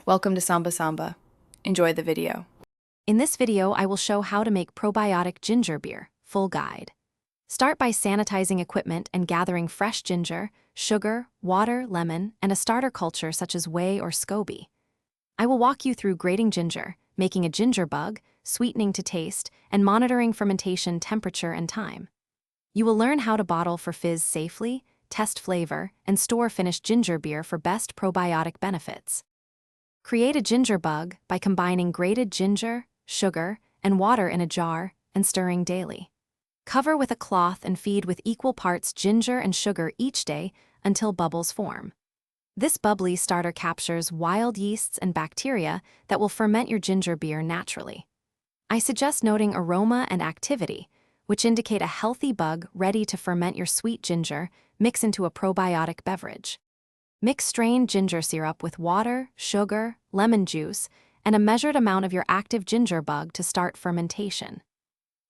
Welcome to Samba Samba. Enjoy the video. In this video, I will show how to make probiotic ginger beer, full guide. Start by sanitizing equipment and gathering fresh ginger, sugar, water, lemon, and a starter culture such as whey or SCOBY. I will walk you through grating ginger, making a ginger bug, sweetening to taste, and monitoring fermentation temperature and time. You will learn how to bottle for fizz safely, test flavor, and store finished ginger beer for best probiotic benefits. Create a ginger bug by combining grated ginger, sugar, and water in a jar and stirring daily. Cover with a cloth and feed with equal parts ginger and sugar each day until bubbles form. This bubbly starter captures wild yeasts and bacteria that will ferment your ginger beer naturally. I suggest noting aroma and activity, which indicate a healthy bug ready to ferment your sweet ginger, mix into a probiotic beverage. Mix strained ginger syrup with water, sugar, lemon juice, and a measured amount of your active ginger bug to start fermentation.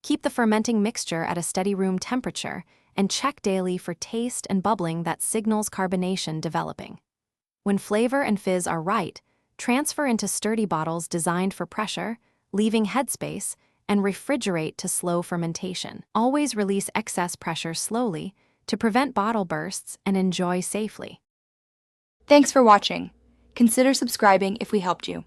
Keep the fermenting mixture at a steady room temperature and check daily for taste and bubbling that signals carbonation developing. When flavor and fizz are right, transfer into sturdy bottles designed for pressure, leaving headspace, and refrigerate to slow fermentation. Always release excess pressure slowly to prevent bottle bursts and enjoy safely. Thanks for watching. Consider subscribing if we helped you.